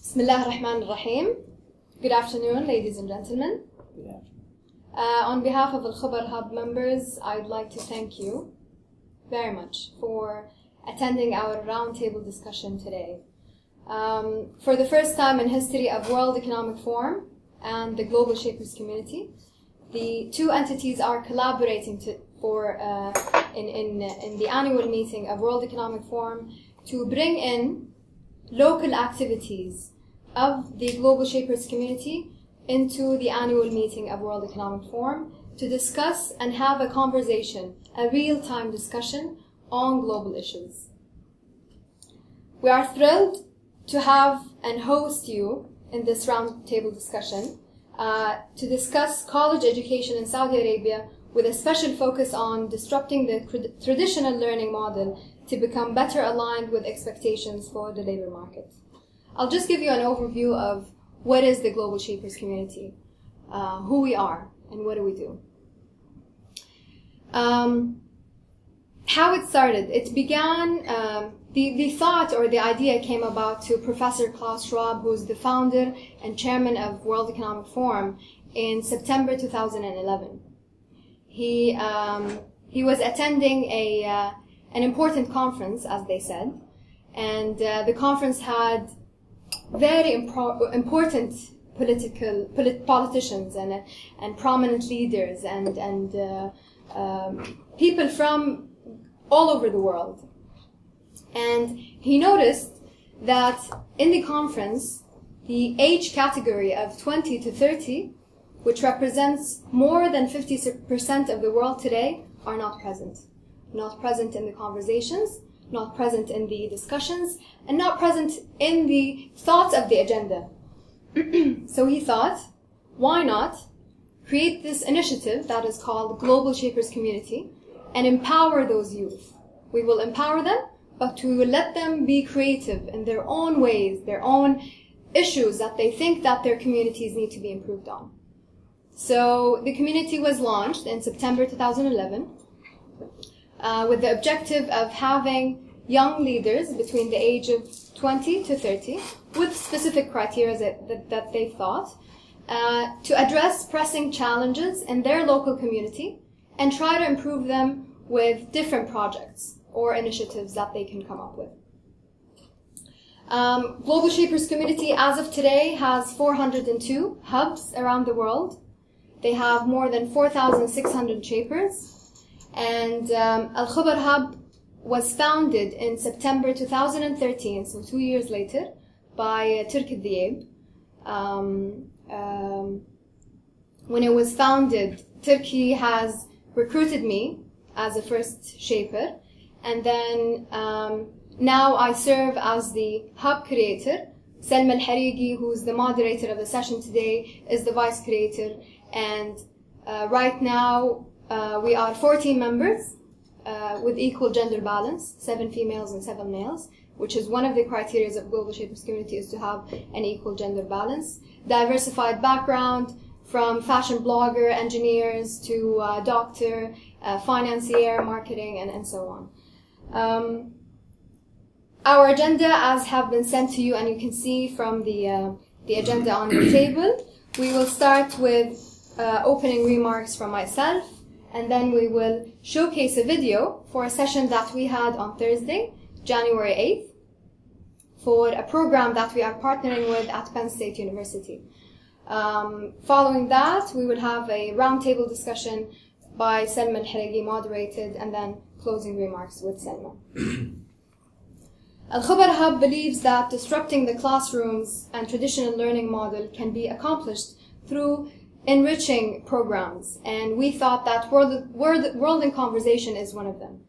Bismillah ar-Rahman ar-Rahim. Good afternoon, ladies and gentlemen. On behalf of the Khobar Hub members, I'd like to thank you very much for attending our roundtable discussion today. For the first time in history of World Economic Forum and the Global Shapers community, the two entities are collaborating in the annual meeting of World Economic Forum to bring in local activities of the Global Shapers community into the annual meeting of World Economic Forum to discuss and have a conversation, a real-time discussion on global issues. We are thrilled to have and host you in this roundtable discussion to discuss college education in Saudi Arabia with a special focus on disrupting the traditional learning model to become better aligned with expectations for the labor market. I'll just give you an overview of what is the Global Shapers community, who we are, and what do we do. How it started, it began, the thought or the idea came about to Professor Klaus Schwab, who's the founder and chairman of World Economic Forum, in September 2011. He was attending an important conference, as they said, and the conference had very important politicians and prominent leaders and people from all over the world. And he noticed that in the conference, the age category of 20 to 30, which represents more than 50% of the world today, are not present. Not present in the conversations, not present in the discussions, and not present in the thoughts of the agenda. So he thought, why not create this initiative that is called Global Shapers Community and empower those youth. We will empower them, but we will let them be creative in their own ways, their own issues that they think that their communities need to be improved on. So the community was launched in September 2011 with the objective of having young leaders between the age of 20 to 30 with specific criteria that they thought to address pressing challenges in their local community and try to improve them with different projects or initiatives that they can come up with. Global Shapers community as of today has 402 hubs around the world. They have more than 4,600 shapers. And Al-Khobar Hub was founded in September 2013, so 2 years later, by Turk Al-Diab. When it was founded, Turkey has recruited me as a first shaper, and then now I serve as the hub creator. Salma Al-Harigi, who's the moderator of the session today, is the vice creator, and right now we are 14 members with equal gender balance, 7 females and 7 males, which is one of the criteria of Global Shapers community, is to have an equal gender balance. Diversified background, from fashion blogger, engineers, to doctor, financier, marketing, and so on. Our agenda, as have been sent to you, and you can see from the agenda on the table, we will start with opening remarks from myself, and then we will showcase a video for a session that we had on Thursday, January 8th, for a program that we are partnering with at Penn State University. Following that, we will have a roundtable discussion by Salma Al-Harigi, moderated, and then closing remarks with Salma. Al-Khobar Hub believes that disrupting the classrooms and traditional learning model can be accomplished through enriching programs, and we thought that World in Conversation is one of them.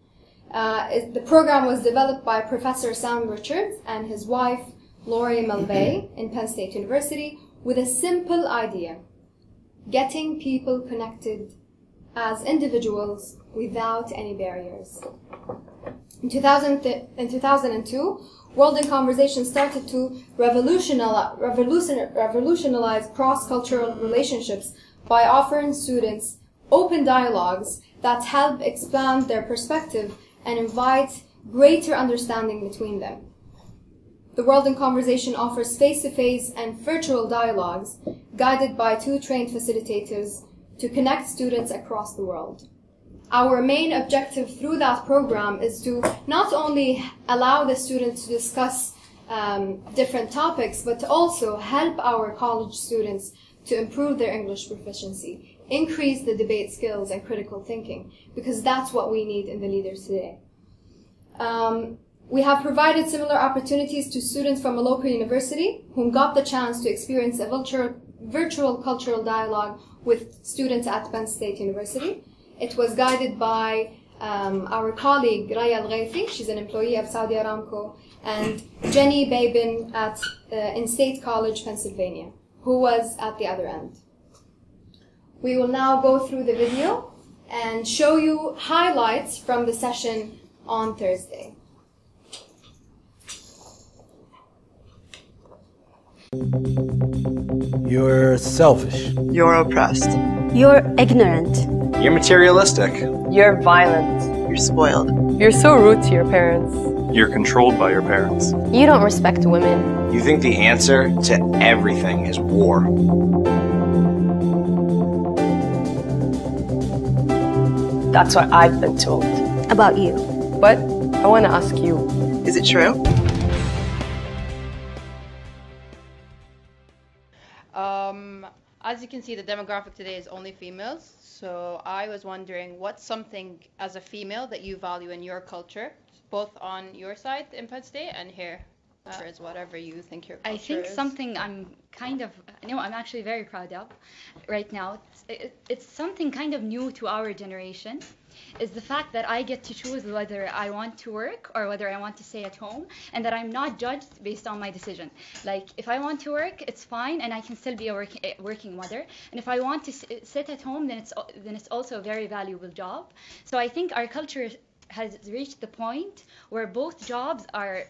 The program was developed by Professor Sam Richards and his wife Lori Melbay in Penn State University with a simple idea: getting people connected as individuals without any barriers. In 2002, World in Conversation started to revolutionize cross-cultural relationships by offering students open dialogues that help expand their perspective and invite greater understanding between them. The World in Conversation offers face-to-face and virtual dialogues guided by 2 trained facilitators to connect students across the world. Our main objective through that program is to not only allow the students to discuss different topics, but to also help our college students to improve their English proficiency, increase the debate skills and critical thinking, because that's what we need in the leaders today. We have provided similar opportunities to students from a local university whom got the chance to experience a virtual cultural dialogue with students at Penn State University. It was guided by our colleague Raya Al-Ghaithi, she's an employee of Saudi Aramco, and Jenny Babin at in State College, Pennsylvania, who was at the other end. We will now go through the video and show you highlights from the session on Thursday. You're selfish. You're oppressed. You're ignorant. You're materialistic. You're violent. You're spoiled. You're so rude to your parents. You're controlled by your parents. You don't respect women. You think the answer to everything is war. That's what I've been told. About you. But I want to ask you. Is it true? As you can see, the demographic today is only females. So I was wondering, what's something as a female that you value in your culture, both on your side in Penn State and here? Is whatever you think your culture I think is. something I'm actually very proud of right now. It's something kind of new to our generation. Is the fact that I get to choose whether I want to work or whether I want to stay at home, and that I'm not judged based on my decision. Like, if I want to work, it's fine, and I can still be a working mother. And if I want to sit at home, then it's also a very valuable job. So I think our culture has reached the point where both jobs are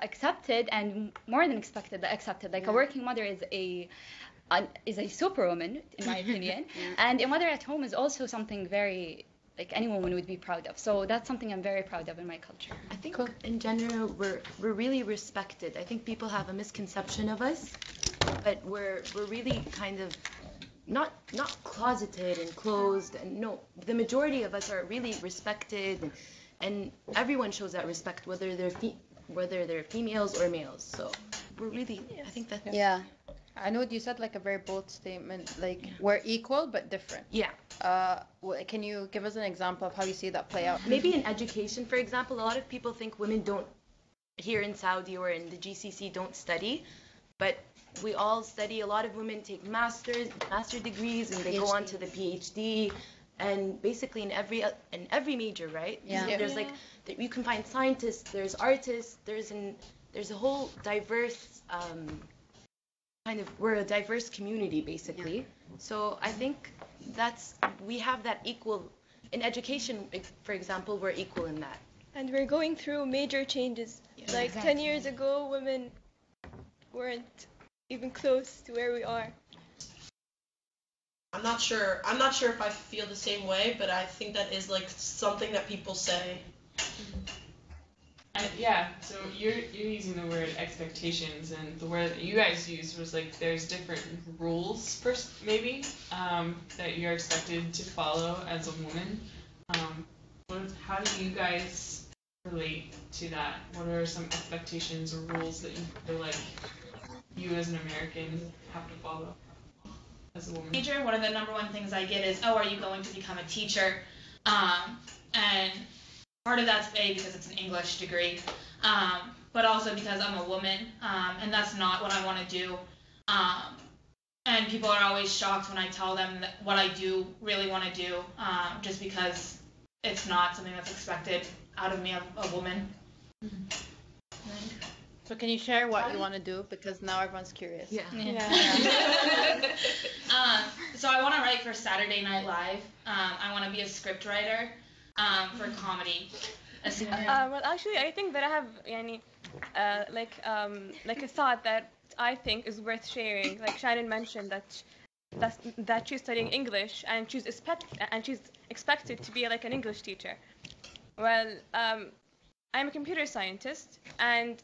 accepted and more than accepted. Like, a working mother is a superwoman, in my opinion. And a mother at home is also something very, like, any woman would be proud of. So that's something I'm very proud of in my culture. I think in general we're really respected. I think people have a misconception of us, but we're really kind of not closeted and closed, and no, the majority of us are really respected, and everyone shows that respect, whether they're females or males. So we're really, I think that. Yeah. I know you said like a very bold statement, like we're equal but different. Yeah. Can you give us an example of how you see that play out? Maybe in education, for example, a lot of people think women don't, here in Saudi or in the GCC, don't study, but we all study. A lot of women take master degrees, and they go on to the PhD, and basically in every major, right? Yeah. So there's like, you can find scientists, there's artists, there's a whole diverse we're a diverse community, basically. Yeah. So I think we have that equal, in education, for example, we're equal in that. And we're going through major changes. Yeah, like exactly. 10 years ago, women weren't even close to where we are. I'm not sure if I feel the same way, but I think that is like something that people say. Yeah, so you're using the word expectations, and the word that you guys used was like there's different rules, maybe, that you're expected to follow as a woman. How do you guys relate to that? What are some expectations or rules that you feel like you as an American have to follow as a woman? Teacher, one of the number one things I get is, are you going to become a teacher? And part of that's because it's an English degree, but also because I'm a woman, and that's not what I want to do. And people are always shocked when I tell them that what I do really want to do, just because it's not something that's expected out of me, a woman. So can you share what you want to do? Because now everyone's curious. Yeah. So I want to write for Saturday Night Live. I want to be a script writer. For comedy. Well, actually, I think that I have like a thought that I think is worth sharing. Like Shannon mentioned that she's studying English, and she's expected to be like an English teacher. Well, I'm a computer scientist, and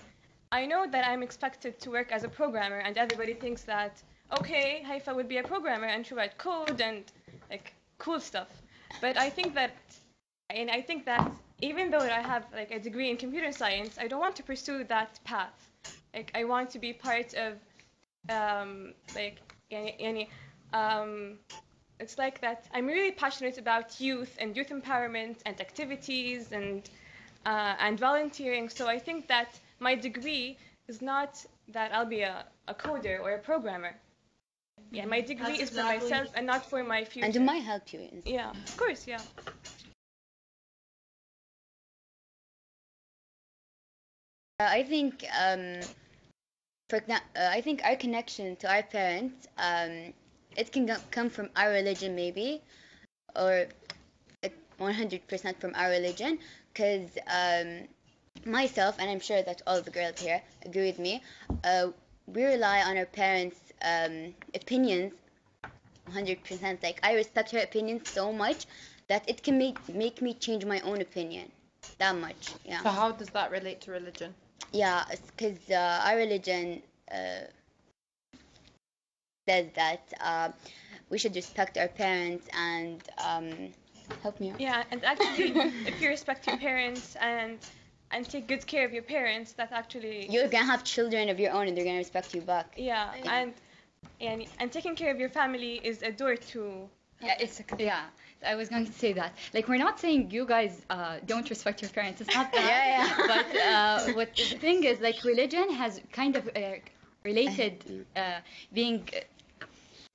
I know that I'm expected to work as a programmer, and everybody thinks that, okay, Haifa would be a programmer and she'll write code and like cool stuff. But I think that even though I have like a degree in computer science, I don't want to pursue that path. Like I want to be part of it's like that I'm really passionate about youth and youth empowerment and activities and volunteering. So I think that my degree is not that I'll be a coder or a programmer. Yeah, my degree is for myself and not for my future. And it might help you. Yeah, of course, yeah. I think I think our connection to our parents, it can come from our religion maybe, or 100% from our religion, because myself, and I'm sure that all the girls here agree with me, we rely on our parents' opinions 100%. Like, I respect her opinions so much that it can make me change my own opinion that much. Yeah. So how does that relate to religion? Yeah, because our religion says that we should respect our parents and help me out. Yeah, and actually, if you respect your parents and take good care of your parents, that actually you're gonna have children of your own, and they're gonna respect you back. Yeah, and taking care of your family is a door to. Yeah, I was going to say that. Like, we're not saying you guys don't respect your parents. It's not that. Yeah. But what the thing is, like, religion has kind of related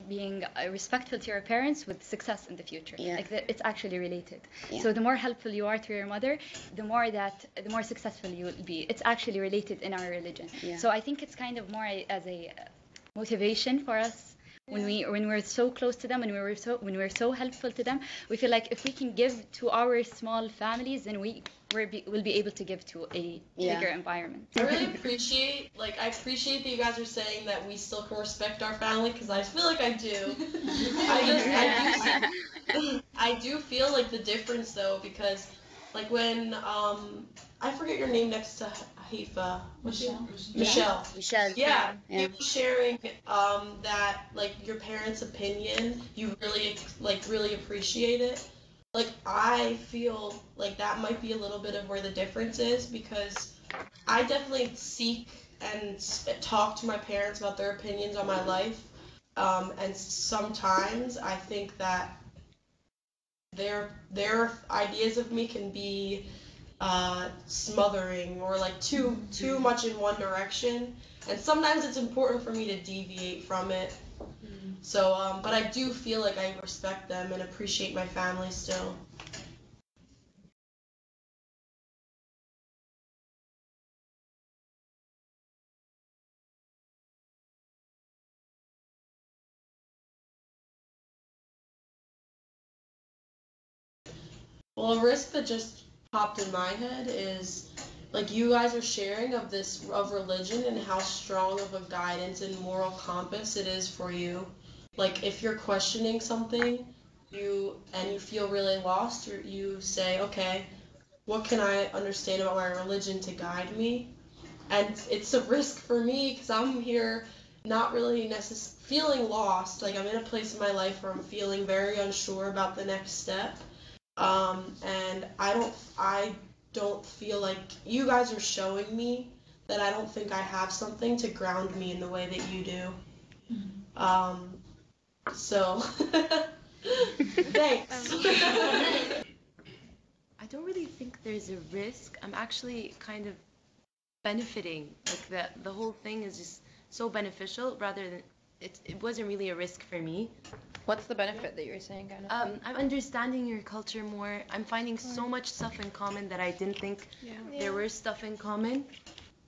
being respectful to your parents with success in the future. Yeah. Like, it's actually related. Yeah. So the more helpful you are to your mother, the more successful you will be. It's actually related in our religion. Yeah. So I think it's kind of more as a motivation for us. When we're so close to them and when we're so helpful to them, we feel like if we can give to our small families, then we'll be able to give to a bigger environment. I really appreciate that you guys are saying that we still can respect our family, because I feel like I do. I do feel like the difference though, because like when I forget your name next to Haifa. Michelle. Yeah. You were sharing that like your parents' opinion, you really appreciate it. Like I feel like that might be a little bit of where the difference is, because I definitely seek and talk to my parents about their opinions on my life, and sometimes I think that their ideas of me can be smothering or like too much in one direction, and sometimes it's important for me to deviate from it. So but I do feel like I respect them and appreciate my family still. Well, a risk that just popped in my head is like you guys are sharing of religion and how strong of a guidance and moral compass it is for you. Like if you're questioning something, you feel really lost, or you say, okay, what can I understand about my religion to guide me? And it's a risk for me because I'm here not really feeling lost. Like I'm in a place in my life where I'm feeling very unsure about the next step. And I don't feel like you guys are showing me that I don't think I have something to ground me in the way that you do. So thanks. I don't really think there's a risk. I'm actually kind of benefiting. Like the whole thing is just so beneficial rather than it wasn't really a risk for me. What's the benefit that you're saying, Anna? I'm understanding your culture more. I'm finding so much stuff in common that I didn't think there were stuff in common.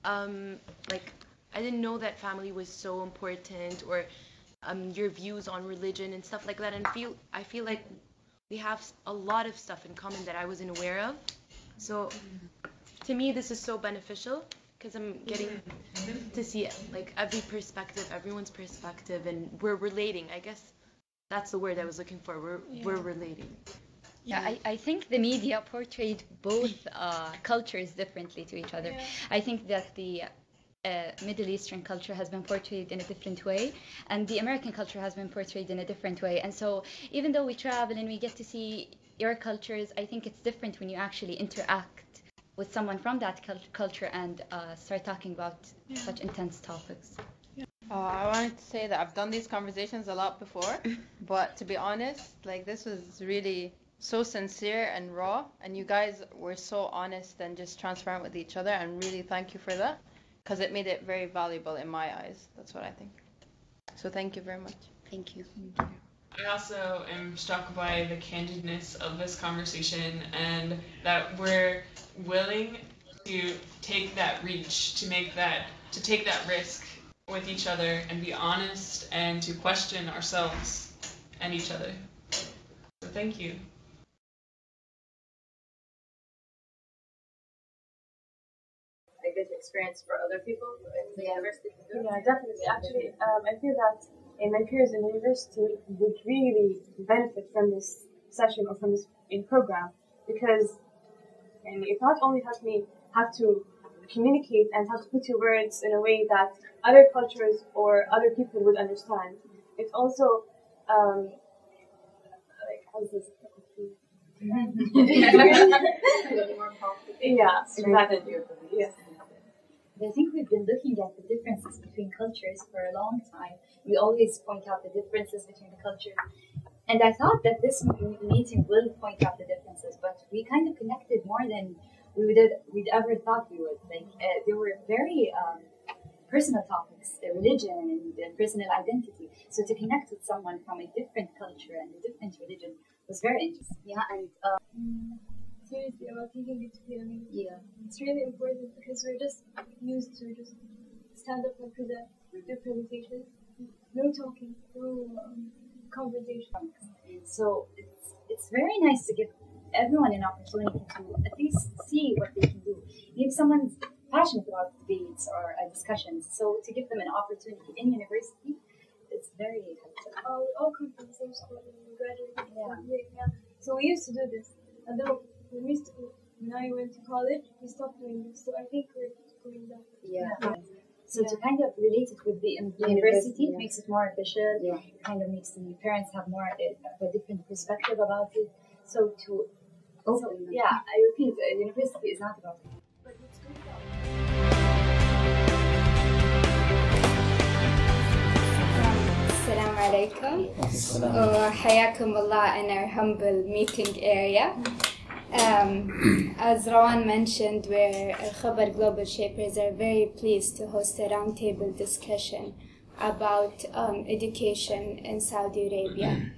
Like I didn't know that family was so important, or your views on religion and stuff like that. And I feel like we have a lot of stuff in common that I wasn't aware of. So to me, this is so beneficial because I'm getting to see like everyone's perspective, and we're relating. I guess that's the word I was looking for. We're relating. Yeah, I think the media portrayed both cultures differently to each other. Yeah. I think that the Middle Eastern culture has been portrayed in a different way, and the American culture has been portrayed in a different way. And so, even though we travel and we get to see your cultures, I think it's different when you actually interact with someone from that culture and start talking about such intense topics. I wanted to say that I've done these conversations a lot before, but to be honest, like this was really so sincere and raw, and you guys were so honest and just transparent with each other, and really thank you for that, because it made it very valuable in my eyes. That's what I think. So thank you very much. Thank you. I also am struck by the candidness of this conversation, and that we're willing to take that reach, to take that risk with each other and be honest and to question ourselves and each other. So thank you. A good experience for other people in the university? Yeah, definitely. Actually, I feel that my peers in the university would really benefit from this session or from this program, because it not only helps me have to communicate and how to put your words in a way that other cultures or other people would understand. It also, like, how's this? Yeah, exactly. Yes. I think we've been looking at the differences between cultures for a long time. We always point out the differences between the cultures. And I thought that this meeting will point out the differences, but we kind of connected more than we'd ever thought we would. Like, there were very personal topics, religion and personal identity. So to connect with someone from a different culture and a different religion was very interesting. Yeah, and seriously about taking it together. Yeah, it's really important because we're just used to just stand up and present your presentations. No talking, no conversation. So it's very nice to give everyone an opportunity to at least see what they can do. If someone's passionate about debates or discussions, so to give them an opportunity in university, it's very helpful. All come from the same school and we graduated. Yeah. So we used to do this, and then when I went to college, we stopped doing this. So I think we're going back. Yeah. So to kind of relate it with the university, it makes it more official. Yeah. It kind of makes the parents have more of a different perspective about it. So I repeat, university is not about it. But it's good Assalamu alaikum. حياكم Allah in our humble meeting area. As Rawan mentioned, we're Khobar Global Shapers are very pleased to host a roundtable discussion about education in Saudi Arabia,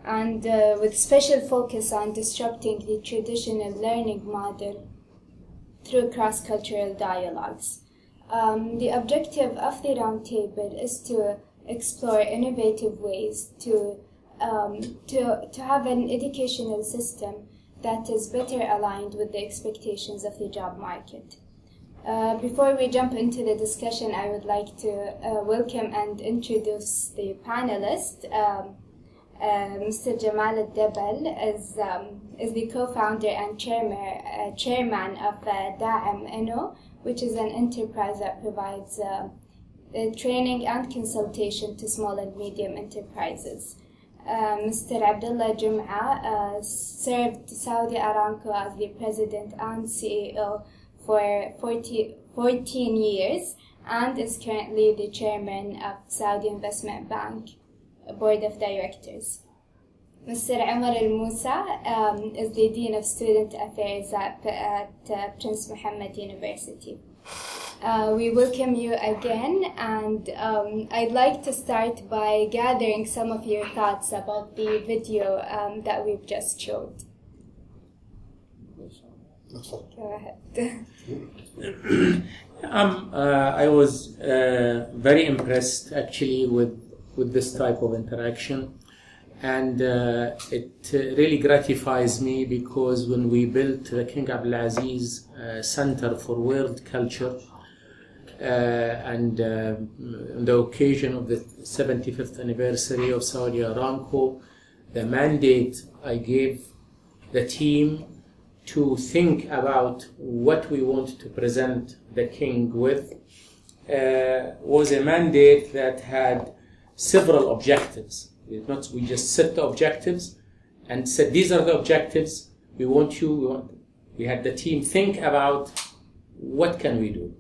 and with special focus on disrupting the traditional learning model through cross-cultural dialogues. The objective of the roundtable is to explore innovative ways to have an educational system that is better aligned with the expectations of the job market. Before we jump into the discussion, I would like to welcome and introduce the panelist. Mr. Jamal Al-Dabal is the co-founder and chairman of Da'am Inno, which is an enterprise that provides training and consultation to small and medium enterprises. Mr. Abdullah Jumah served Saudi Aramco as the president and CEO for 14 years and is currently the chairman of Saudi Investment Bank Board of Directors. Mr. Omar El-Essa is the Dean of Student Affairs at Prince Mohammed University. We welcome you again, and I'd like to start by gathering some of your thoughts about the video that we've just showed. Go ahead. I was very impressed actually with this type of interaction, and it really gratifies me because when we built the King Abdulaziz Center for World Culture, and on the occasion of the 75th anniversary of Saudi Aramco, the mandate I gave the team to think about what we want to present the king with was a mandate that had several objectives. We just set the objectives and said, these are the objectives, we had the team think about what can we do.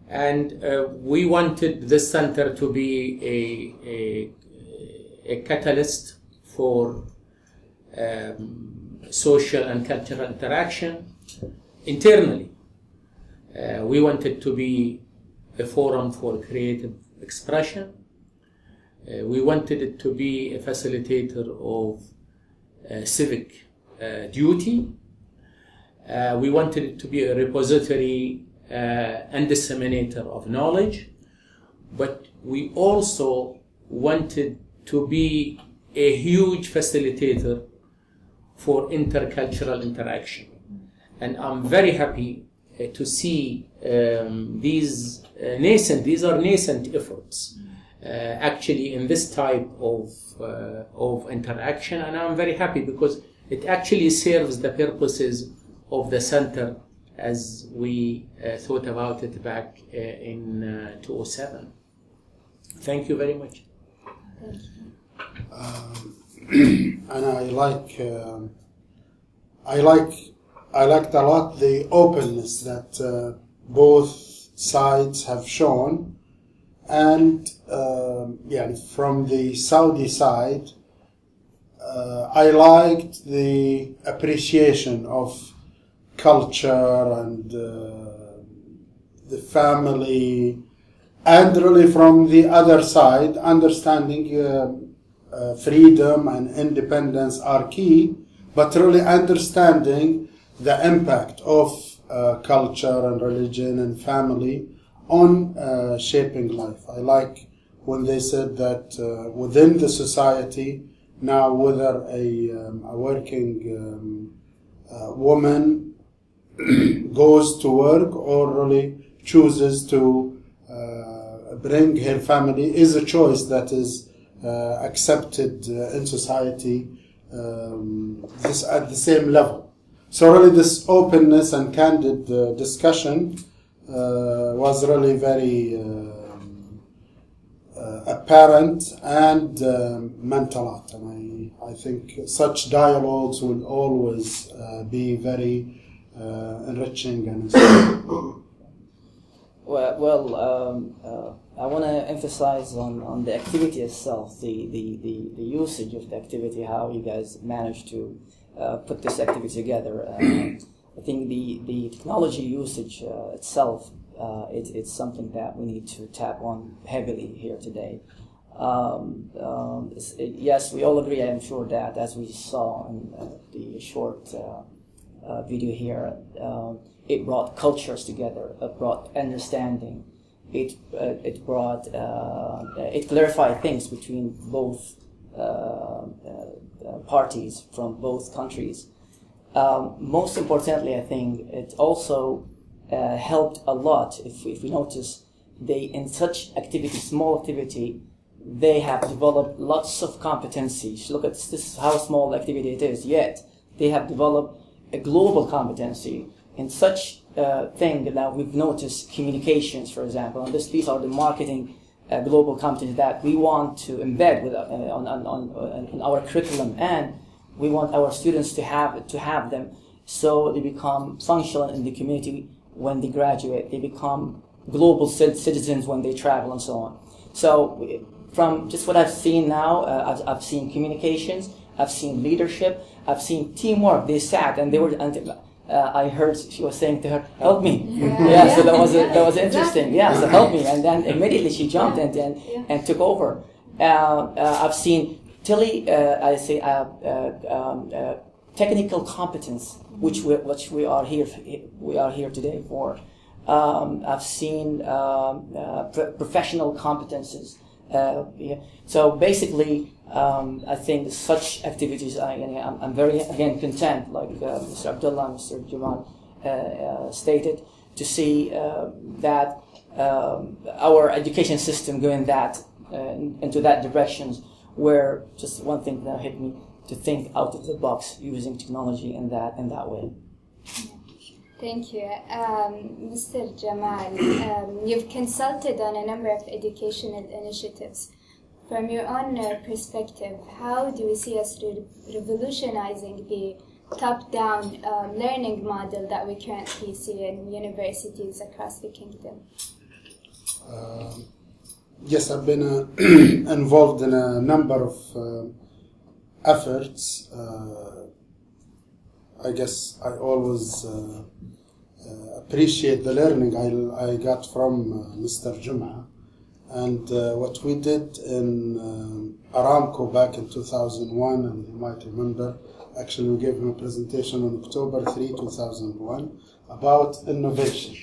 And we wanted this center to be a catalyst for social and cultural interaction internally. We wanted to be a forum for creative expression. We wanted it to be a facilitator of civic duty. We wanted it to be a repository and disseminator of knowledge, but we also wanted to be a huge facilitator for intercultural interaction. And I'm very happy to see these are nascent efforts actually in this type of interaction, and I'm very happy because it actually serves the purposes of the center as we thought about it back in 2007. Thank you very much. And I liked a lot the openness that both sides have shown, and from the Saudi side, I liked the appreciation of culture and the family, and really from the other side, understanding freedom and independence are key, but really understanding the impact of culture and religion and family on shaping life. I like when they said that within the society, now whether a working woman goes to work or really chooses to bring her family is a choice that is accepted in society this at the same level. So really this openness and candid discussion was really very apparent and meant a lot. And I think such dialogues will always be very enriching and inspiring. I want to emphasize on the activity itself, the usage of the activity, how you guys managed to put this activity together. I think the technology usage itself, it's something that we need to tap on heavily here today. Yes, we all agree, I'm sure, that as we saw in the short video here, it brought cultures together, it brought understanding, it clarified things between both parties from both countries. Most importantly, I think it also helped a lot. If we notice, in such activity, small activity, they have developed lots of competencies. Look at this, how small the activity it is, yet they have developed a global competency in such thing that we've noticed communications, for example, and these are the marketing global competencies that we want to embed with on our curriculum, and we want our students to have them, so they become functional in the community when they graduate. They become global citizens when they travel and so on. So from just what I've seen now, I've seen communications, I've seen leadership, I've seen teamwork. They sat and they were. I heard she was saying to her, "Help me." Yeah, so that was interesting. Yeah, so help me, and then immediately she jumped and took over. I've seen technical competence, which we are here today for. I've seen professional competences. So basically, I think such activities, I'm very, again, content, like Mr. Abdullah, Mr. Jamal stated, to see that our education system going into that direction, where just one thing that hit me, think out of the box using technology in that way. Thank you. Mr. Jamal, you've consulted on a number of educational initiatives. From your own perspective, how do you see us revolutionizing the top-down learning model that we currently see in universities across the kingdom? Yes, I've been involved in a number of efforts. I guess I always appreciate the learning I got from Mr. Jumah. And what we did in Aramco back in 2001, and you might remember, actually we gave him a presentation on October 3, 2001, about innovation.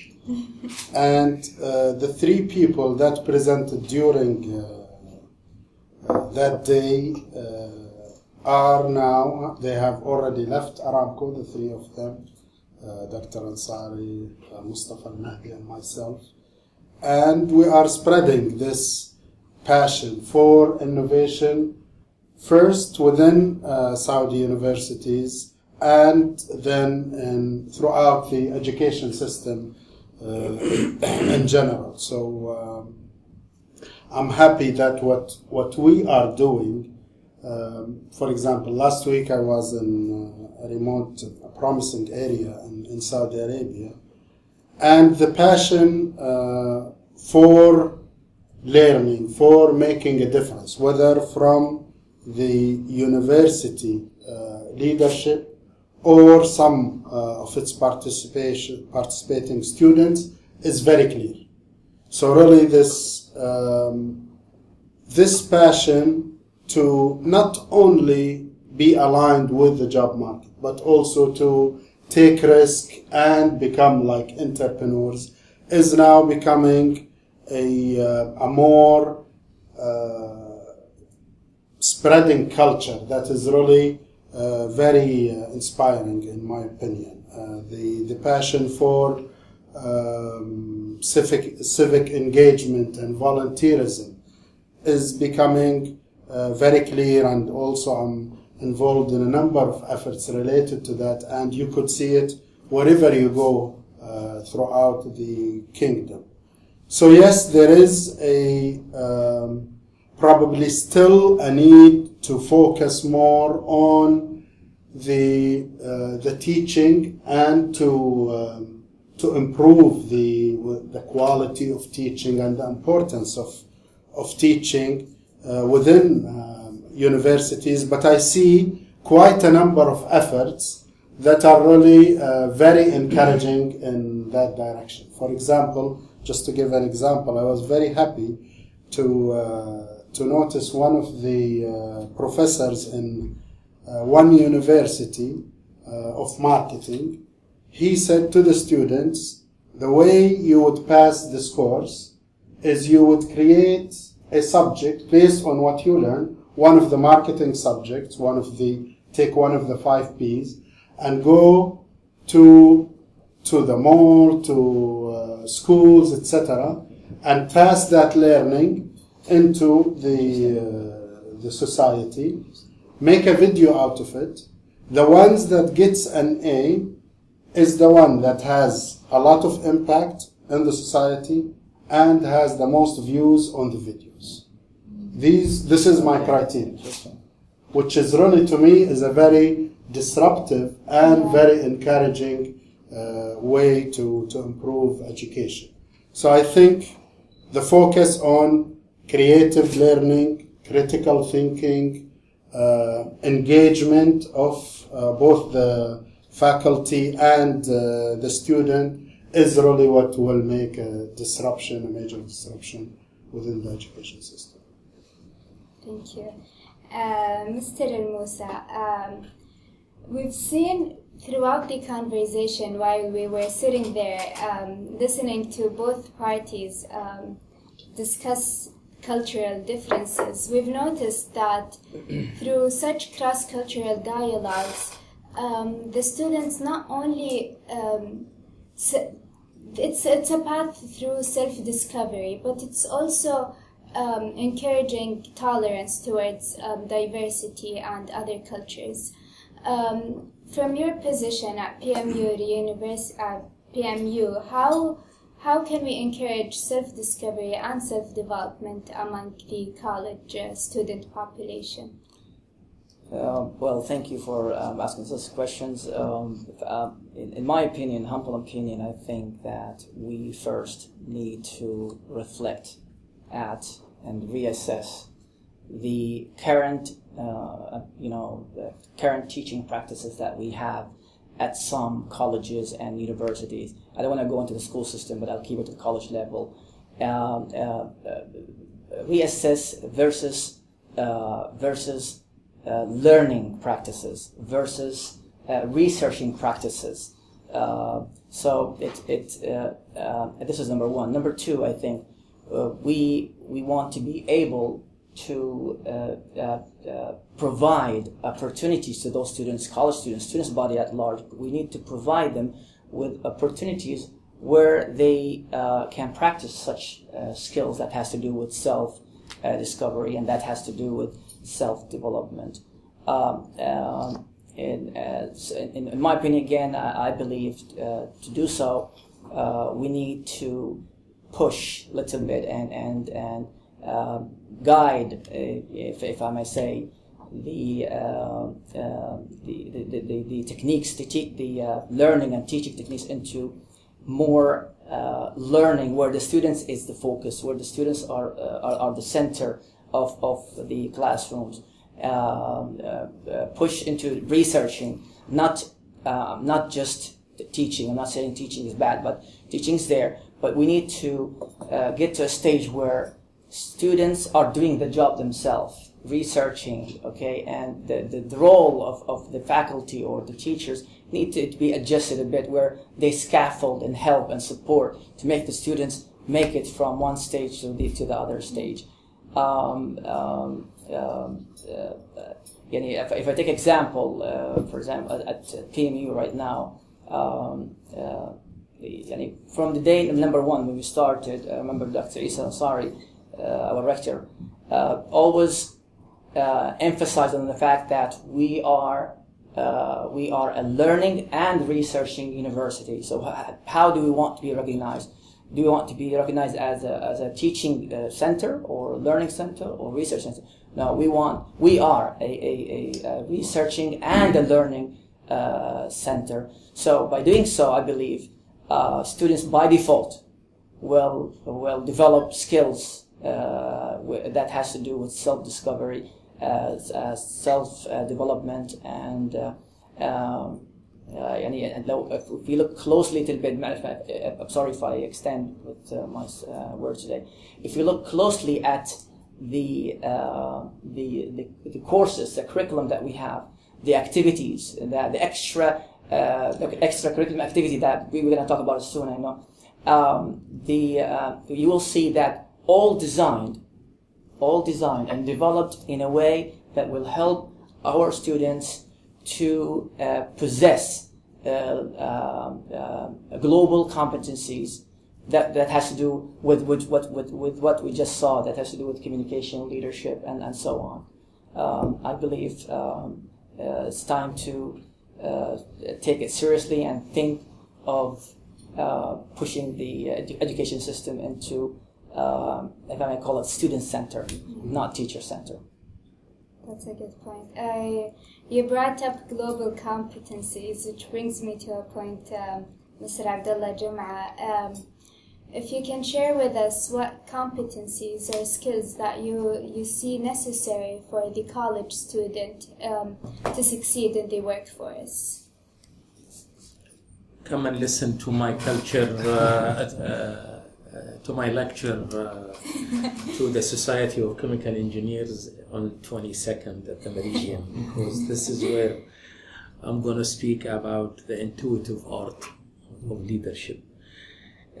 And the three people that presented during that day are now, they have already left Aramco, the three of them, Dr. Ansari, Mustafa Al-Mahdi, and myself. And we are spreading this passion for innovation first within Saudi universities and then throughout the education system in general. So I'm happy that what we are doing, for example, last week I was in a remote, promising area in Saudi Arabia, and the passion for learning, for making a difference, whether from the university leadership or some of its participating students, is very clear. So really this passion to not only be aligned with the job market, but also to take risk and become like entrepreneurs, is now becoming a more spreading culture that is really very inspiring, in my opinion. The passion for civic engagement and volunteerism is becoming very clear, and also I'm involved in a number of efforts related to that, and you could see it wherever you go throughout the kingdom. So yes, there is probably still a need to focus more on the teaching and to improve the quality of teaching and the importance of teaching within universities. But I see quite a number of efforts that are really very encouraging in that direction. For example, just to give an example, I was very happy to notice one of the professors in one university of marketing. He said to the students, the way you would pass this course is you would create a subject based on what you learn, one of the marketing subjects, take one of the 5 Ps, and go to the mall, to schools, etc., and pass that learning into the society, make a video out of it. The ones that gets an A is the one that has a lot of impact in the society and has the most views on the videos. This is my criteria, which is really, to me, is a very disruptive and very encouraging way to improve education. So I think the focus on creative learning, critical thinking, engagement of both the faculty and the student is really what will make a disruption, a major disruption within the education system. Thank you. Mr. El-Musa, we've seen throughout the conversation while we were sitting there listening to both parties discuss cultural differences, we've noticed that through such cross-cultural dialogues, the students not only it's a path through self-discovery, but it's also encouraging tolerance towards diversity and other cultures. From your position at PMU, how can we encourage self-discovery and self-development among the college student population? Well, thank you for asking those questions. In my opinion, humble opinion, I think that we first need to reflect at and reassess the current, the current teaching practices that we have at some colleges and universities. I don't want to go into the school system, but I'll keep it to the college level. Reassess versus learning practices versus researching practices. So this is number one. Number two, I think we want to be able to provide opportunities to those students, college students body at large. We need to provide them with opportunities where they can practice such skills that has to do with self-discovery and that has to do with self-development. In my opinion, again, I believe to do so, we need to push a little bit and guide, if I may say, the techniques, the learning and teaching techniques into more learning where the students is the focus, where the students are the center of the classrooms. Push into researching, not just teaching. I'm not saying teaching is bad, but teaching's there. But we need to get to a stage where students are doing the job themselves, researching, okay, and the role of the faculty or the teachers need to be adjusted a bit, where they scaffold and help and support to make the students make it from one stage to the other stage. If I take example, for example, at PMU right now, from the day number one when we started, I remember Dr. Issa, our rector, always emphasized on the fact that we are a learning and researching university. So how do we want to be recognized? Do we want to be recognized as a teaching center or learning center or research center? No, we are a researching and a learning center. So by doing so, I believe students by default will develop skills that has to do with self-discovery, self-development, and if we look closely a little bit, I'm sorry if I extend with my words today. If we look closely at the courses, the curriculum that we have, the activities, the extracurricular activity that we're going to talk about soon, I know, you will see that all designed and developed in a way that will help our students to possess global competencies that has to do with what we just saw, that has to do with communication, leadership, and so on. I believe it's time to take it seriously and think of pushing the education system into, if I may call it, student center, not teacher center. That's a good point. You brought up global competencies, which brings me to a point, Mr. Abdullah Jumah. If you can share with us what competencies or skills that you see necessary for the college student to succeed in the workforce. Come and listen to my culture, to my lecture to the Society of Chemical Engineers on 22nd at the Meridian, because this is where I'm going to speak about the intuitive art of leadership.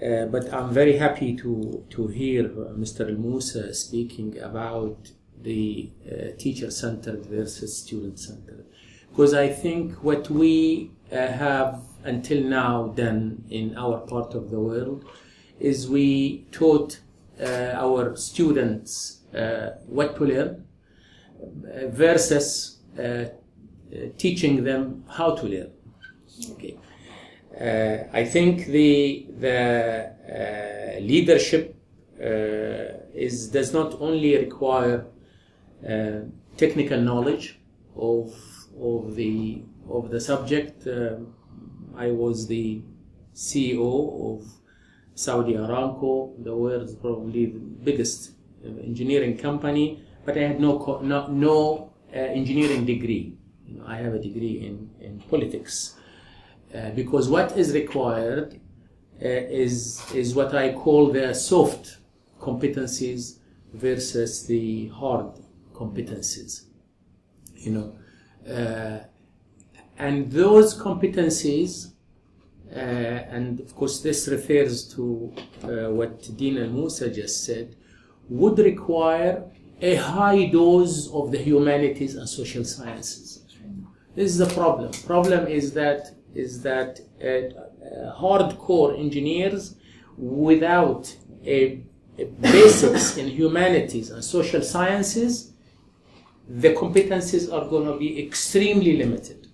But I'm very happy to hear Mr. Al-Musa speaking about the teacher-centered versus student-centered, because I think what we have until now done in our part of the world is we taught our students what to learn versus teaching them how to learn. Okay. I think the leadership does not only require technical knowledge of the subject. I was the CEO of Saudi Aramco, the world's probably the biggest engineering company, but I had no engineering degree. I have a degree in politics, because what is required is what I call the soft competencies versus the hard competencies. And those competencies, and of course this refers to what Dean Al-Musa just said, would require a high dose of the humanities and social sciences. This is the problem. Problem is that hardcore engineers without a basics in humanities and social sciences, the competencies are going to be extremely limited.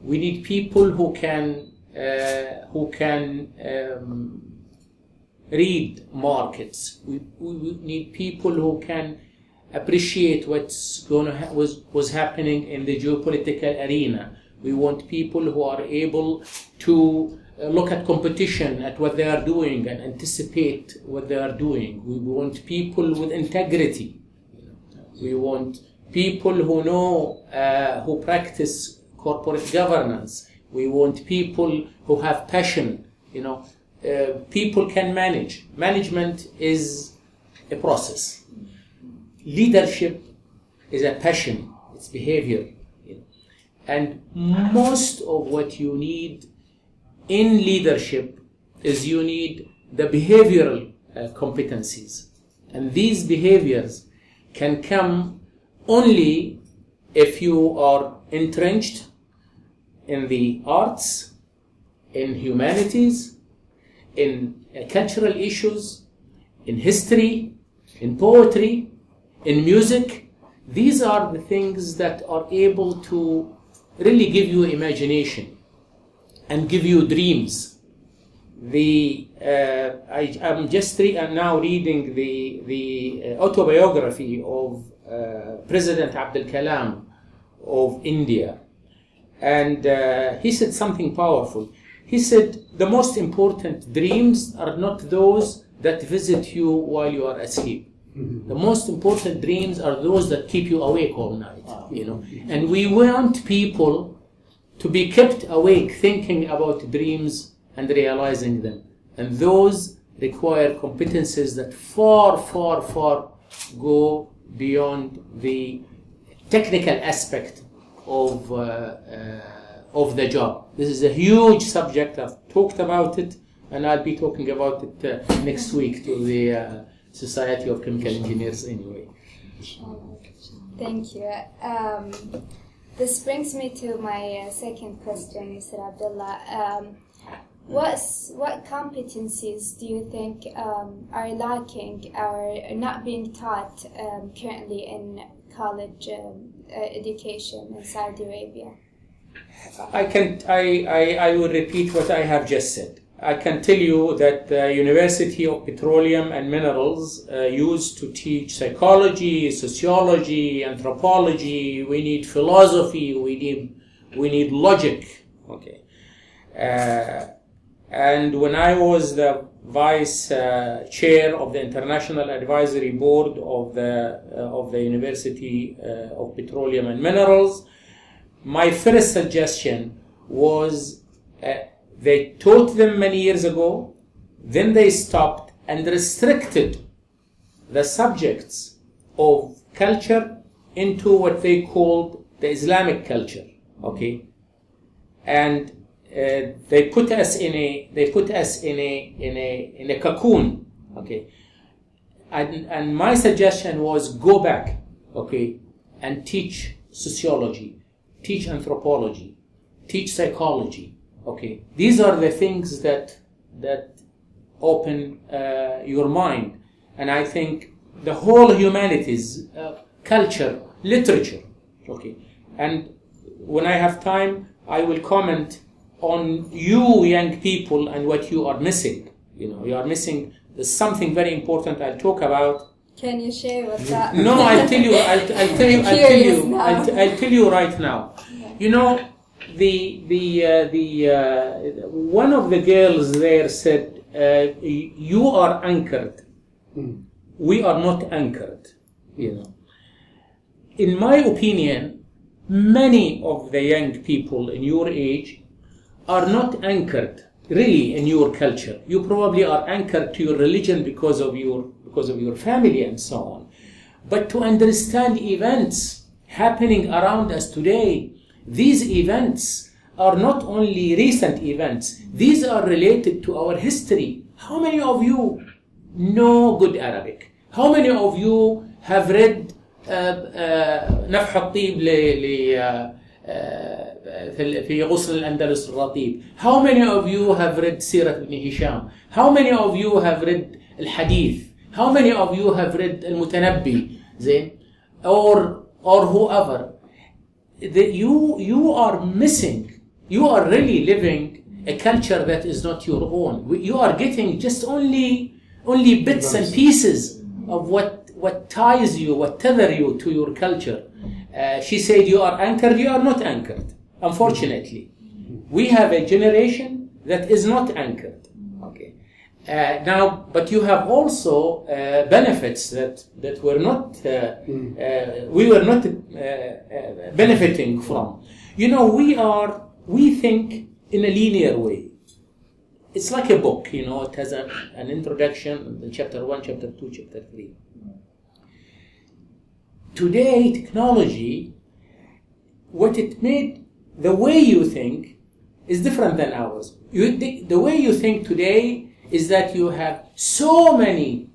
We need people who can read markets. We need people who can appreciate what's was happening in the geopolitical arena. We want people who are able to look at competition, at what they are doing, and anticipate what they are doing. We want people with integrity. We want people who know, who practice corporate governance. We want people who have passion. People can manage. Management is a process. Leadership is a passion. It's behavior. And most of what you need in leadership is you need the behavioral competencies. And these behaviors can come only if you are entrenched in the arts, in humanities, in cultural issues, in history, in poetry, in music. These are the things that are able to really give you imagination and give you dreams. I'm now reading the autobiography of President Abdul Kalam of India, and he said something powerful. He said the most important dreams are not those that visit you while you are asleep. The most important dreams are those that keep you awake all night, And we want people to be kept awake thinking about dreams and realizing them. And those require competences that far, far, far go beyond the technical aspect of the job. This is a huge subject. I've talked about it, and I'll be talking about it next week to the Society of Chemical Engineers anyway. Thank you. This brings me to my second question, Mr. Abdullah. What competencies do you think are lacking or not being taught currently in college education in Saudi Arabia? I will repeat what I have just said. I can tell you that the University of Petroleum and Minerals used to teach psychology, sociology, anthropology. We need philosophy. We need logic. Okay. And when I was the vice chair of the International Advisory Board of the University of Petroleum and Minerals, my first suggestion was they taught them many years ago, then they stopped and restricted the subjects of culture into what they called the Islamic culture, okay, and they put us in a cocoon, okay, and my suggestion was go back, okay, and teach sociology, teach anthropology, teach psychology. Okay, these are the things that open your mind, And I think the whole humanities, culture, literature, okay. And when I have time, I will comment on you young people and what you are missing. You know, you are missing. There's something very important I'll talk about. Can you share what's that? No, I'll tell you. I'll tell you right now. You know, one of the girls there said, "You are anchored. We are not anchored." You know. In my opinion, many of the young people in your age are not anchored really in your culture. You probably are anchored to your religion because of your family and so on. But to understand events happening around us today, these events are not only recent events, these are related to our history. How many of you know good Arabic? How many of you have read نفح الطيب في غصن الأندلس الرطيب? How many of you have read سيرة ابن هشام? How many of you have read الحديث? How many of you have read المتنبي? زين? Or whoever. You are missing. You are really living a culture that is not your own. You are getting just only bits and pieces of what ties you, what tether you to your culture. She said you are anchored. You are not anchored. Unfortunately, we have a generation that is not anchored. Okay. Now, but you have also benefits that were not we were not benefiting from. You know, we think in a linear way. It's like a book. You know, it has an introduction, chapter 1, chapter 2, chapter 3. Today, technology, what it made, the way you think is different than ours. The way you think today is that you have so many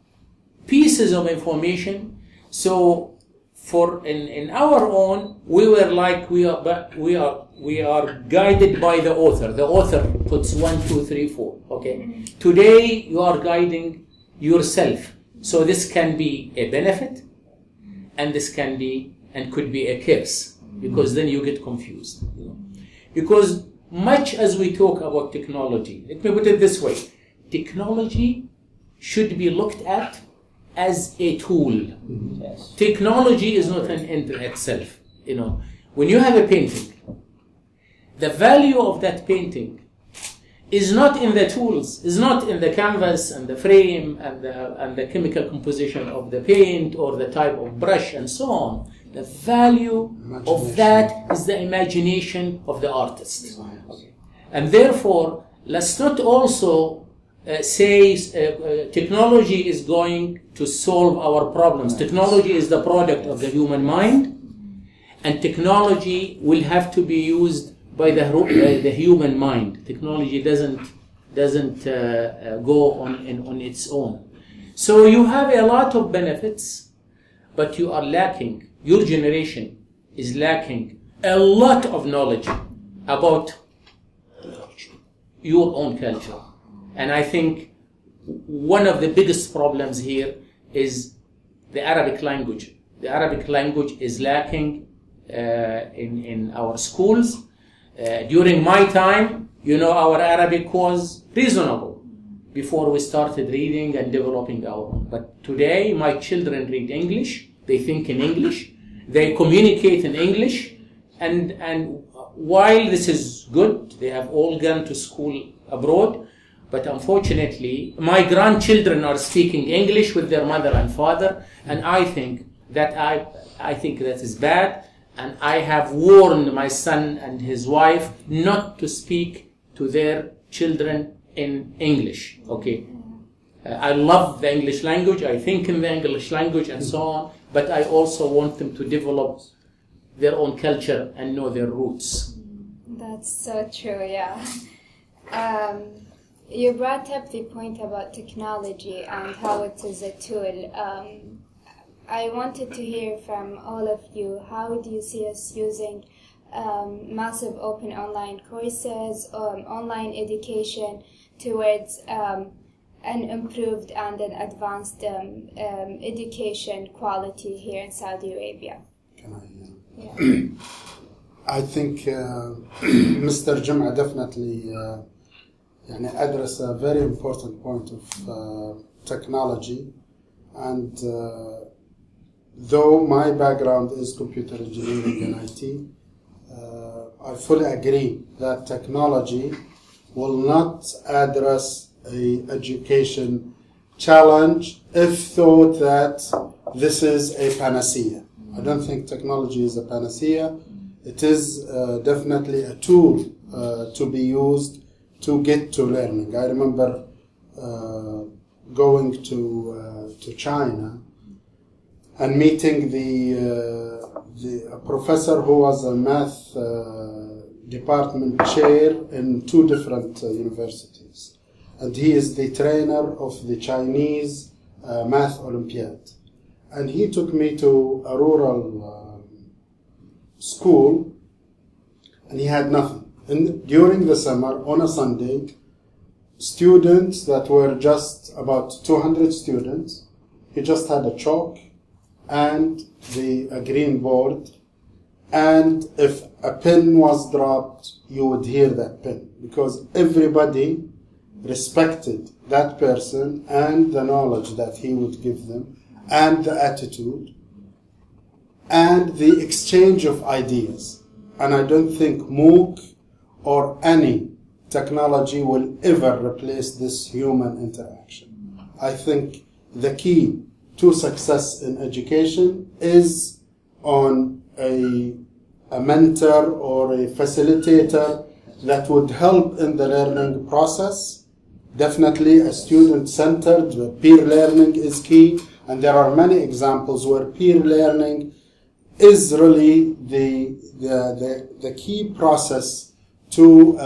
pieces of information. So, in our own, we were like we are guided by the author. The author puts 1, 2, 3, 4. Okay. Today, you are guiding yourself. So this can be a benefit. And this can be and could be a curse, because then you get confused. You know? Because much as we talk about technology, let me put it this way: technology should be looked at as a tool. Yes. Technology is not an end in itself. You know, when you have a painting, the value of that painting is not in the tools, is not in the canvas and the frame and the chemical composition of the paint or the type of brush and so on. The value of that is the imagination of the artist. Okay. And therefore, let's not also say technology is going to solve our problems. Technology is the product of the human mind, and technology will have to be used by the human mind. Technology doesn't go on its own. So you have a lot of benefits, but you are lacking. Your generation is lacking a lot of knowledge about your own culture. And I think one of the biggest problems here is the Arabic language. The Arabic language is lacking in our schools. During my time, you know, our Arabic was reasonable before we started reading and developing our own. But today, my children read English, they think in English, they communicate in English, and while this is good, they have all gone to school abroad, but unfortunately, my grandchildren are speaking English with their mother and father, and I think that is bad. And I have warned my son and his wife not to speak to their children in English. Okay, I love the English language. I think in the English language and so on. But I also want them to develop their own culture and know their roots. That's so true. Yeah. You brought up the point about technology and how it is a tool. I wanted to hear from all of you, how do you see us using massive open online courses, online education towards an improved and an advanced education quality here in Saudi Arabia? I think Mr. Jumah definitely addressed a very important point of technology, and though my background is computer engineering and IT, I fully agree that technology will not address a education challenge if thought that this is a panacea. I don't think technology is a panacea. It is definitely a tool to be used to get to learning. I remember going to China and meeting the professor who was a math department chair in 2 different universities. And he is the trainer of the Chinese Math Olympiad. And he took me to a rural school, and he had nothing. And during the summer, on a Sunday, students that were just about 200 students, he just had a chalk and a green board, and if a pin was dropped, you would hear that pin, because everybody respected that person and the knowledge that he would give them, and the attitude, and the exchange of ideas. And I don't think MOOC or any technology will ever replace this human interaction. I think the key to success in education is on a mentor or a facilitator that would help in the learning process. Definitely a student-centered peer learning is key, and there are many examples where peer learning is really the key process to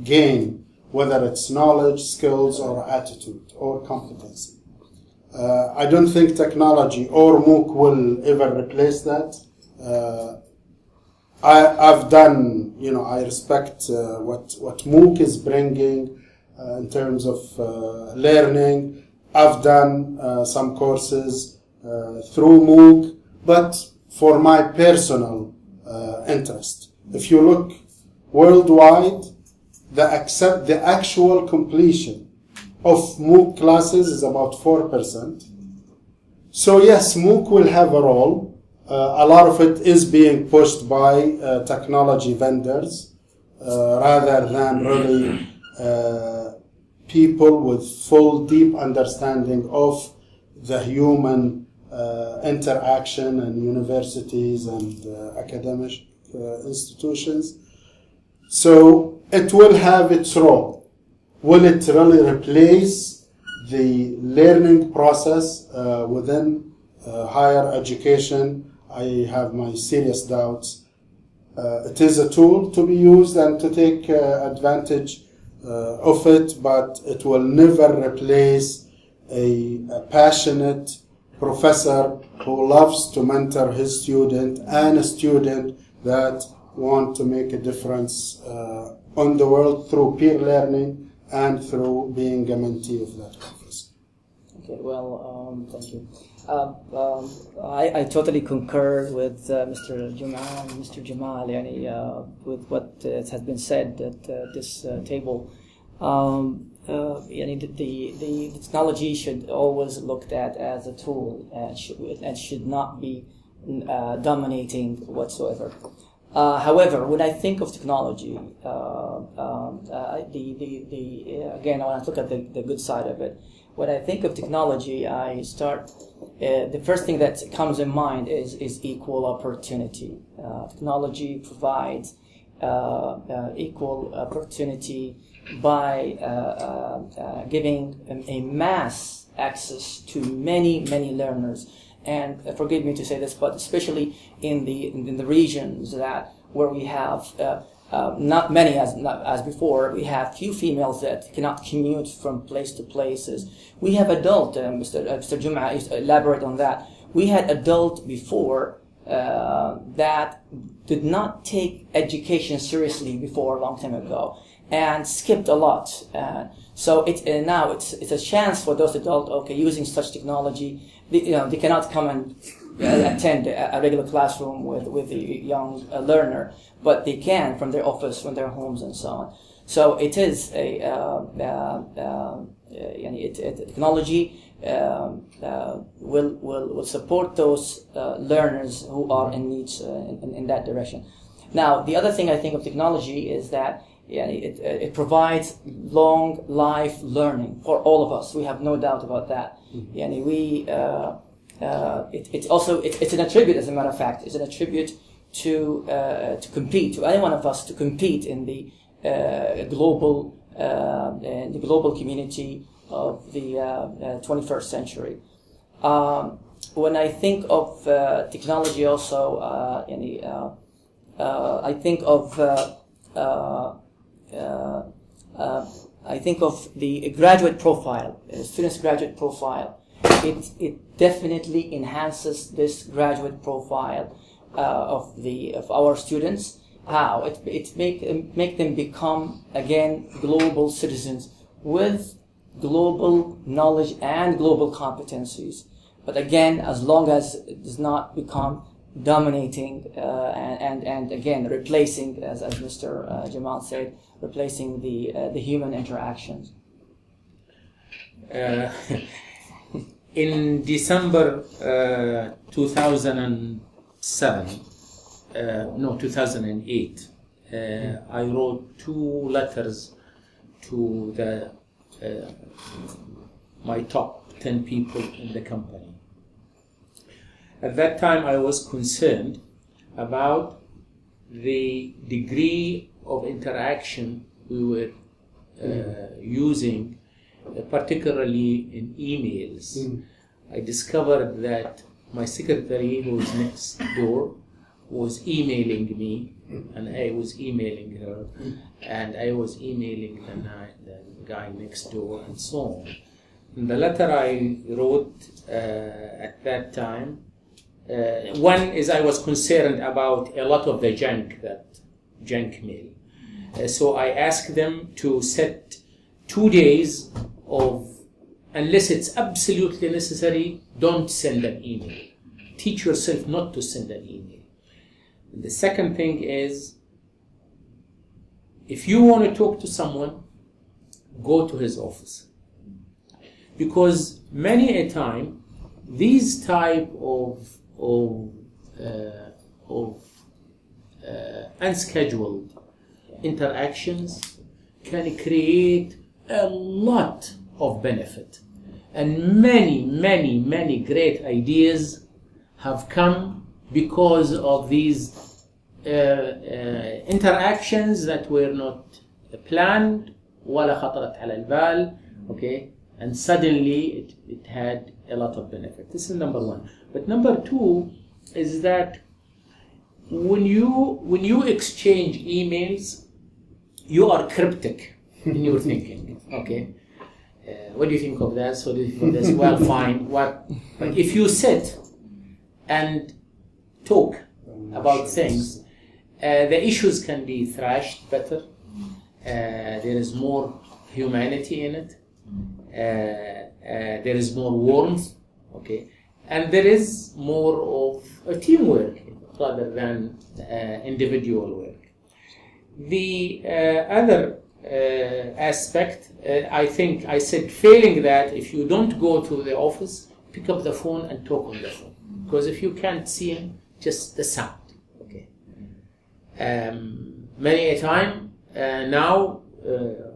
gain, whether it's knowledge, skills, or attitude, or competency. I don't think technology or MOOC will ever replace that. I've done, I respect what MOOC is bringing in terms of learning. I've done some courses through MOOC, but for my personal interest. If you look worldwide, the actual completion of MOOC classes is about 4%. So yes, MOOC will have a role. A lot of it is being pushed by technology vendors rather than really people with full, deep understanding of the human interaction in universities and academic institutions. So it will have its role. Will it really replace the learning process within higher education? I have my serious doubts. It is a tool to be used and to take advantage of it, but it will never replace a passionate professor who loves to mentor his student and a student that want to make a difference on the world through peer learning and through being a mentee of that professor. Okay, well, thank you. I totally concur with Mr. Jumah and Mr. Jamal with what has been said at this table. The technology should always looked at as a tool and should not be dominating whatsoever. However, when I think of technology, again, I want to look at the good side of it. When I think of technology, I start. The first thing that comes in mind is equal opportunity. Technology provides equal opportunity by giving a mass access to many learners. And forgive me to say this, but especially in the regions where we have not many as before, we have few females that cannot commute from place to places. We have adult, Mr. Jumah used to elaborate on that. We had adult before that did not take education seriously before a long time ago. and skipped a lot. So now it's a chance for those adults, using such technology. They cannot come and attend a regular classroom with a young learner, but they can from their office, from their homes, and so on. So it is technology will support those learners who are in needs in that direction. Now, the other thing I think of technology is that it provides long life learning for all of us. We have no doubt about that. It's an attribute, as a matter of fact. It's an attribute to compete, to any one of us to compete in the global community of the 21st century. When I think of technology, also, I think of the graduate profile, student's graduate profile. It definitely enhances this graduate profile of our students. How it make them become again global citizens with global knowledge and global competencies. But again, as long as it does not become dominating and again replacing, as Mr. Jamal said, replacing the human interactions. In December 2008, I wrote 2 letters to my top 10 people in the company. At that time, I was concerned about the degree of interaction we were using, particularly in emails. I discovered that my secretary, who was next door, was emailing me, and I was emailing her, and I was emailing the guy next door, and so on. And the letter I wrote at that time, one is I was concerned about a lot of the junk mail. So I asked them to set 2 days of, unless it's absolutely necessary, don't send an email. Teach yourself not to send an email. And the second thing is, if you want to talk to someone, go to his office. Because many a time, these type of unscheduled interactions can create a lot of benefit. And many great ideas have come because of these interactions that were not planned, ولا خطرت على البال, okay, and suddenly it had a lot of benefit. This is number one. But number two is that when you exchange emails, you are cryptic in your thinking. Okay, what do you think of that? So do you think of this? Well, fine. But if you sit and talk about things, the issues can be thrashed better. There is more humanity in it. There is more warmth. Okay, and there is more of a teamwork rather than individual work. The other aspect, I think I said, failing that, if you don't go to the office, pick up the phone and talk on the phone. Because if you can't see him, just the sound. Okay. Many a time now,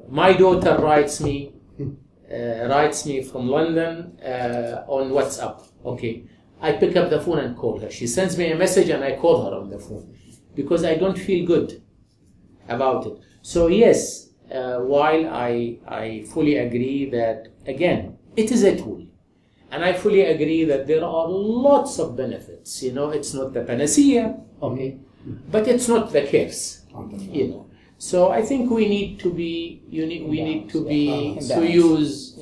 my daughter writes me from London on WhatsApp. Okay, I pick up the phone and call her. She sends me a message and I call her on the phone because I don't feel good about it. So yes, while I fully agree that, again, it is a tool, and I fully agree that there are lots of benefits. It's not the panacea, okay, but it's not the curse, So I think we need to be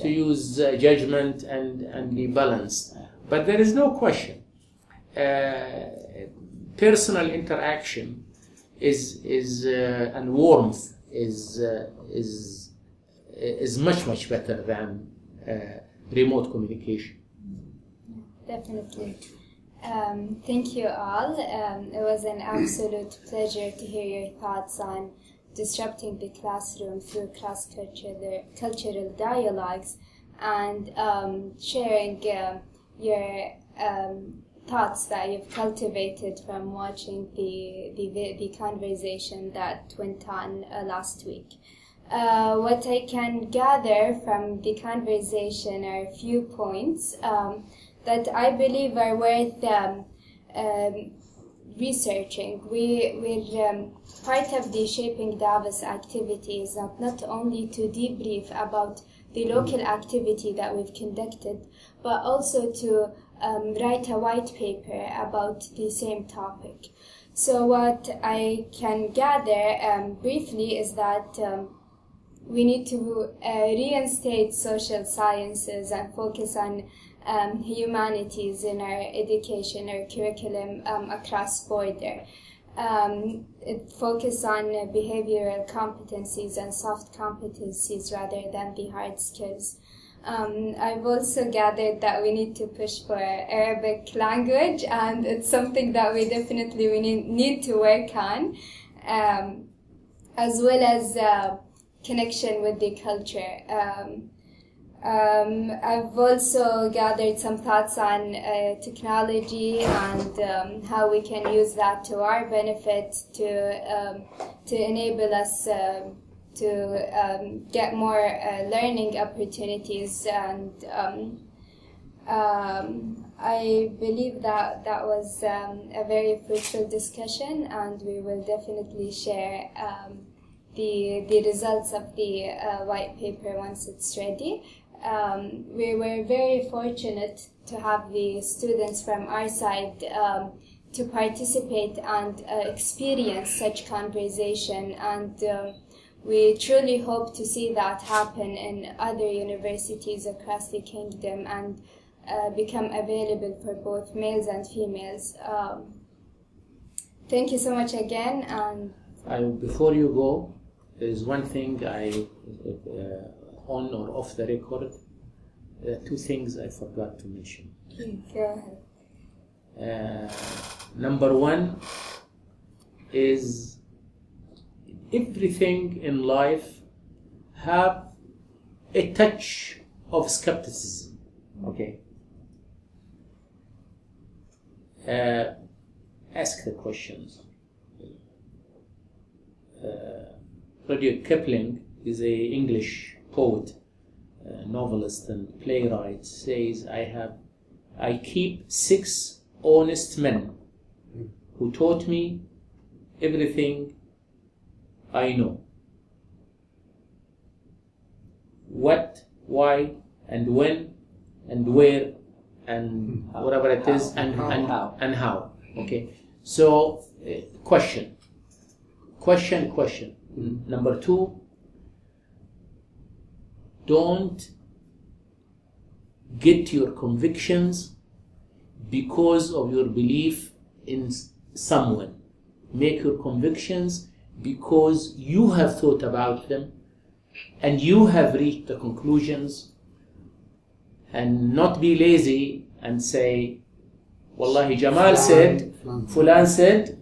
use judgment and be balanced. But there is no question. Personal interaction is and warmth is much better than remote communication. Definitely. Thank you all. It was an absolute pleasure to hear your thoughts on disrupting the classroom through cross-cultural dialogues and sharing your thoughts that you've cultivated from watching the conversation that went on last week. What I can gather from the conversation are a few points that I believe are worth researching. We're part of the Shaping Davos activities, not only to debrief about the local activity that we've conducted, but also to write a white paper about the same topic. So what I can gather briefly is that we need to reinstate social sciences and focus on humanities in our education, our curriculum across border. Focus on behavioral competencies and soft competencies rather than the hard skills. I've also gathered that we need to push for Arabic language, and it's something that we definitely need to work on, as well as connection with the culture. I've also gathered some thoughts on technology and how we can use that to our benefit to enable us to get more learning opportunities, and I believe that was a very fruitful discussion, and we will definitely share the results of the white paper once it's ready. We were very fortunate to have the students from our side to participate and experience such conversation, and we truly hope to see that happen in other universities across the kingdom and become available for both males and females. Thank you so much again. And before you go, there's one thing on or off the record, two things I forgot to mention. Go ahead. Number one is everything in life have a touch of skepticism. Okay. Ask the questions. Rudyard Kipling is an English poet, novelist and playwright. Says, I keep 6 honest men who taught me everything I know. What, why, and when, and where, and whatever it is, and how. Okay. So, question. Number 2, don't get your convictions because of your belief in someone. Make your convictions because you have thought about them and you have reached the conclusions, and not be lazy and say, Wallahi Jamal said, Fulan said,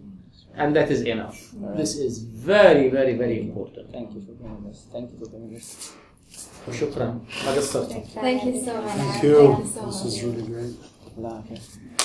and that is enough. This is very, very, very important. Thank you for doing this. Thank you for doing this. شكرا. ما قصرتم. Thank you so much. Thank you. This is really great.